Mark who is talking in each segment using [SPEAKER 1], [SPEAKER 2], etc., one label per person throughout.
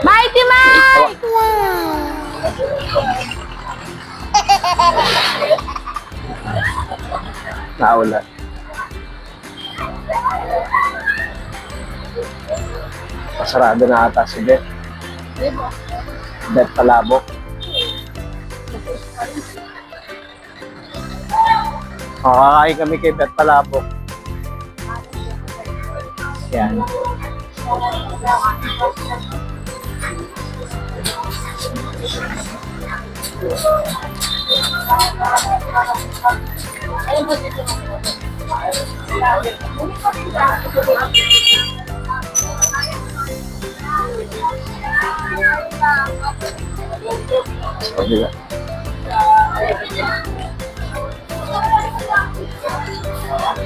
[SPEAKER 1] Mighty Mike!
[SPEAKER 2] Naulan. Pasarado na ata si Beth. Beth Palabok. Makakain kami kay Beth Palabok. Yan. Kabila.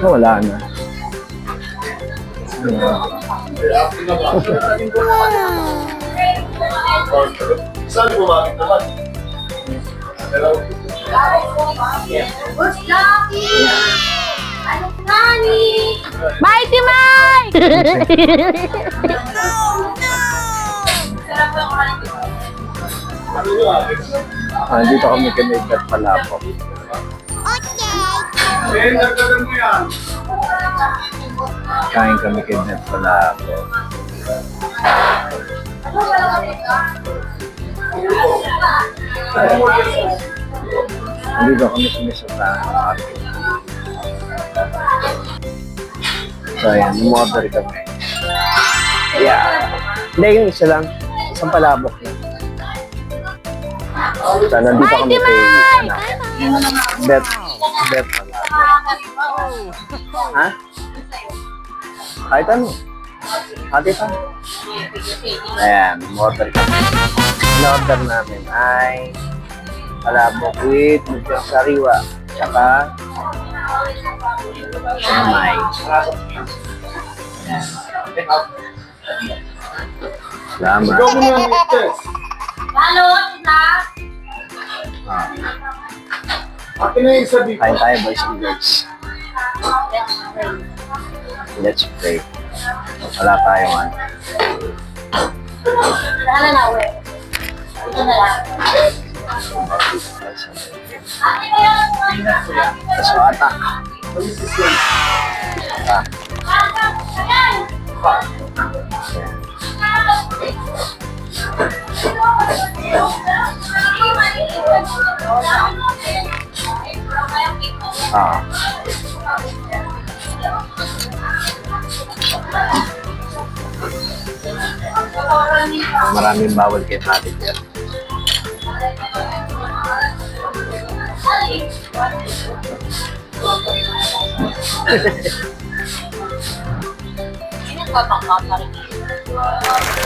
[SPEAKER 2] Wala na.
[SPEAKER 3] Saan mo bakit naman?
[SPEAKER 1] Mighty Mike!
[SPEAKER 2] Dito kami kay Beth Palabok.
[SPEAKER 3] Eh, nagdagan mo yan.
[SPEAKER 2] Kain kami kay Beth Palabok. Dito kami sumisutahan. So ayan, umorder kami. Yeah. Hindi, yung isa lang. Isang palabok lang. So nandito kami kay Beth Palabok. Ha? Kahit ano? Hati pa. Ayan, umorder kami. In-order namin ay palabok with lumpia sariwa. Tsaka siomai. Ayan. Salamat.
[SPEAKER 3] Ikaw mo na yung test. Akin na yung sabi ko.
[SPEAKER 2] Kain tayo boys and girls. Let's pray. Wala tayong ano. Kaswata. Maraming bawal kay manager.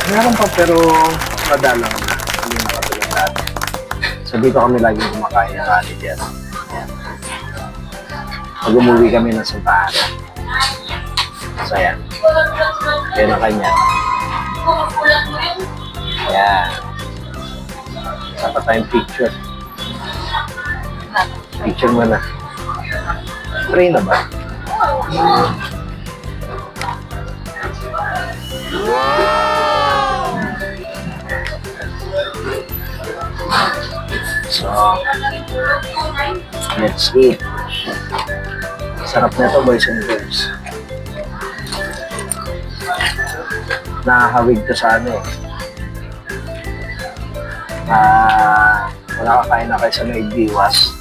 [SPEAKER 2] Meron pa pero madalang na. Hindi nakatulong natin. So dito kami laging kumakain ng manager. Ayan. Pag umuwi kami ng Santa Ana. So ayan. Yan ang kanya. Ayan. Sapa tayong picture. Picture mo na. Try na ba? So, let's eat. Sarap na ito, boys and girls. Nakahawig ko sa ano eh. Wala kakain na kayo sa may diwas.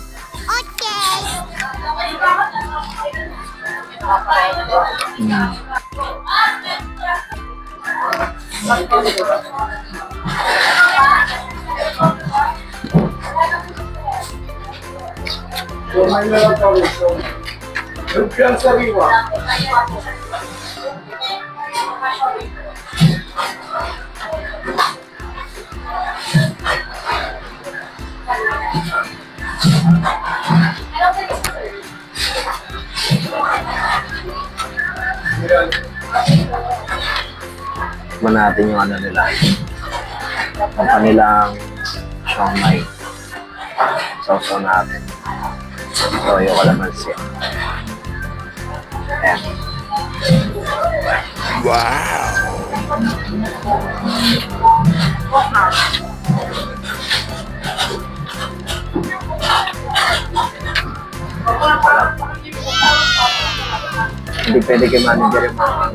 [SPEAKER 3] So, may meron pa rin. So, lumpia sariwa.
[SPEAKER 2] Tikman natin yung ano nila. Ang kanilang siomai. Sausaw natin. So, yung kalamansi. Ayan. Hindi pwede kay manager yung mga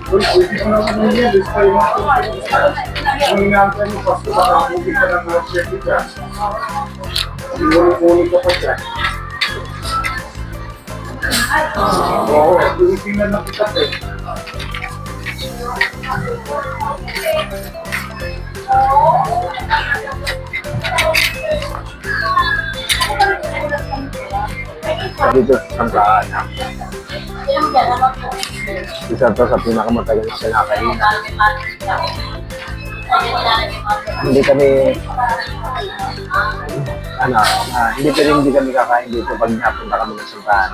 [SPEAKER 3] Uy, pwede ko naman yun. Gusto yung mga kung inaantay mo, pasto makakulit ka ng mga chef dyan. Sinuli-muli ka pa dyan. Oo, tinitingnan na kita eh.
[SPEAKER 2] dito sa Sangkaan. Isa to sa pinakamatagal na kinakain. Hindi kami hindi kami kakain dito pag napunta kami ng Sangkaan.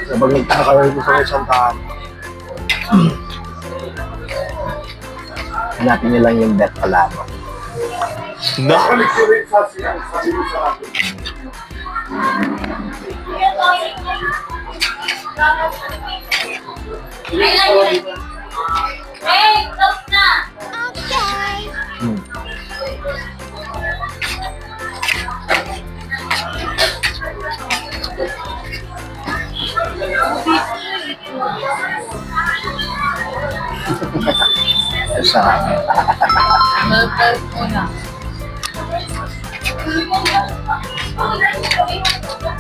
[SPEAKER 2] Kapag nagtaka kayo dito sa Sangkaan, hanapin niyo lang yung Bet Palamo.
[SPEAKER 3] Balik ko rin sa siyang sabi mo sa akin.
[SPEAKER 1] Hey, stop na!
[SPEAKER 2] Hmm. Sarap.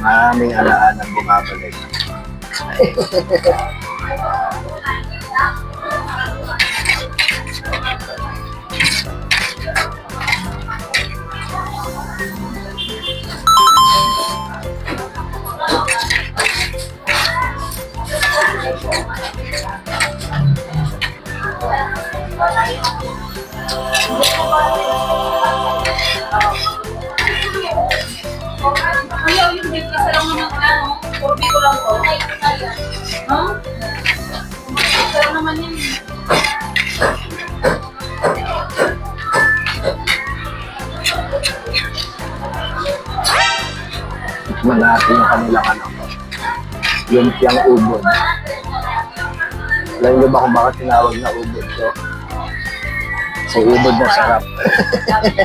[SPEAKER 2] Maraming alaan ang bumabalik.
[SPEAKER 1] Ayaw yung big isa lang naman na, no? 4B ko lang po. No? Isa lang naman yun.
[SPEAKER 2] Tikman natin yung kanilang yung tiyang ubod. Alam niyo ba kung bakit tinawag na ubod to? Sa ubod na sarap. Sarap.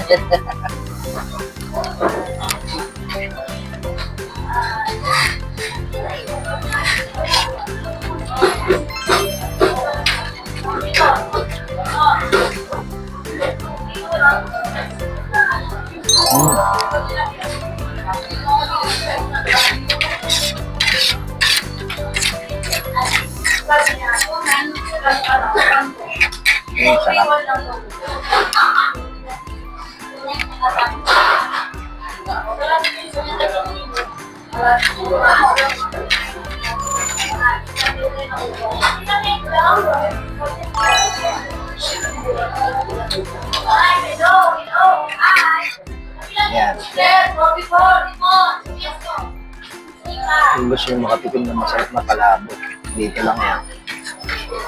[SPEAKER 2] Yan. Kung gusto nyo makatikim ng masarap na palabok, dito lang yan.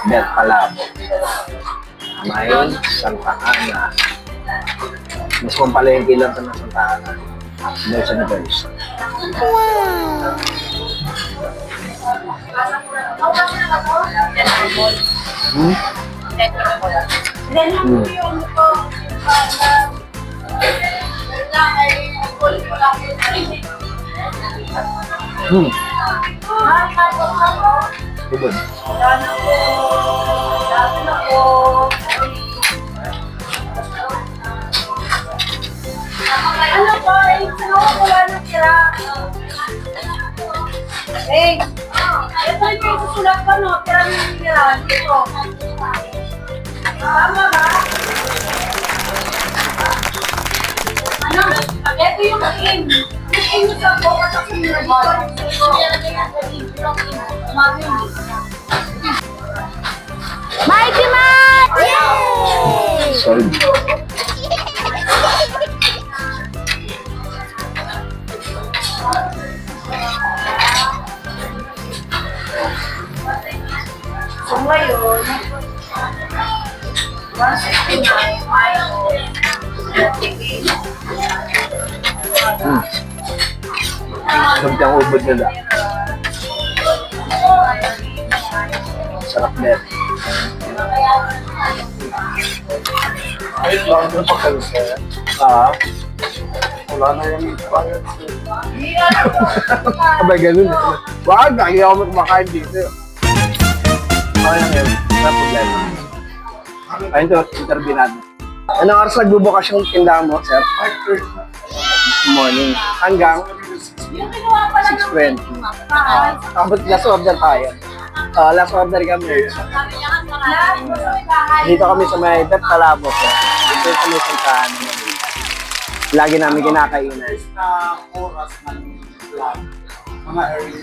[SPEAKER 2] Bet Palamo. May Santa Ana. Mas pampalengke lang ito ng Santa Ana. Dahil sa Nagals. Hmm? Hmm. Tubod.
[SPEAKER 1] Wala na po. Wala na po. Ano po? Sino ko wala na tira? Eh, ito yung susulat pa, no? Tira na yung tira. Dito. Tama ba? Ano? Ito yung in. Yung in yung sa buka sa sinunod. Ito yung in.
[SPEAKER 4] Mighty Mat! Yay!
[SPEAKER 2] Solid.
[SPEAKER 1] So ngayon, 169
[SPEAKER 2] Sarap yung ubod nila. Sarap net.
[SPEAKER 3] Wait lang, ano pa kayo, sir? Wala na yung bayad, sir.
[SPEAKER 2] Abay, ganun. Wag, lagi ako kumakain dito. Okay lang yun. Wala problema. Ayun to, interview natin. Anong oras nagbubukas yung tindahan mo, sir?
[SPEAKER 3] 5:30.
[SPEAKER 2] Morning. Hanggang
[SPEAKER 1] Yung kinuha pa lang ng
[SPEAKER 2] 6:20. Tapos last order tayo. Last order kami.
[SPEAKER 1] sabi niya nga lahat mo sa bahay.
[SPEAKER 2] Dito kami sa may Bet Palabo. Dito kami sa tahan. Lagi namin kinakainan.
[SPEAKER 3] Na oras ng vlog. Mga early.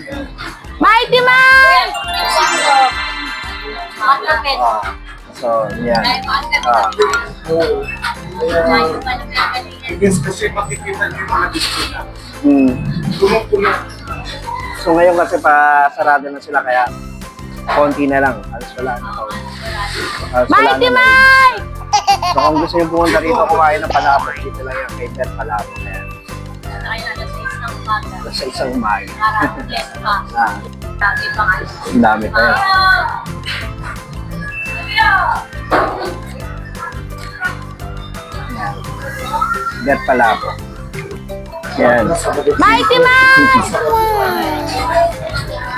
[SPEAKER 4] Mighty Mat!
[SPEAKER 1] Matlapit.
[SPEAKER 2] So, yan.
[SPEAKER 3] Oo. Yes, kasi makikita niyo yung mga display na. Punong-puno.
[SPEAKER 2] So, ngayon kasi pa sarado na sila kaya konti na lang. Alas wala na. Alas wala
[SPEAKER 4] Mighty
[SPEAKER 2] na.
[SPEAKER 4] Mike!
[SPEAKER 2] So, kung gusto nyo pumunta rito kumain ng palabok, dito lang yung kay Bet Palabo na yan. Sa isang umaga. Ang dami pa yan. Yan. Bet Palabo. Yan.
[SPEAKER 4] Mighty Mike!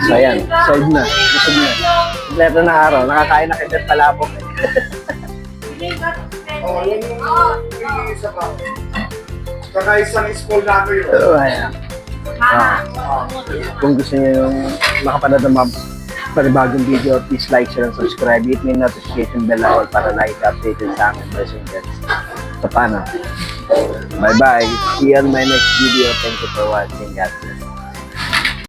[SPEAKER 2] So, yan. Solve na. Busog na. Kompleto na araw. Nakakain na kay Bet Palabo.
[SPEAKER 3] Oo, yan yung isa pa. Saka isang school na yun.
[SPEAKER 2] So, ayan. Kung gusto niyo yung makapanood ng mga panibagong video, please like, share, and subscribe. Hit may notification bell all para like updated sa aming messengers. So, paano? Bye-bye. See you on my next video. Thank you for watching. God bless.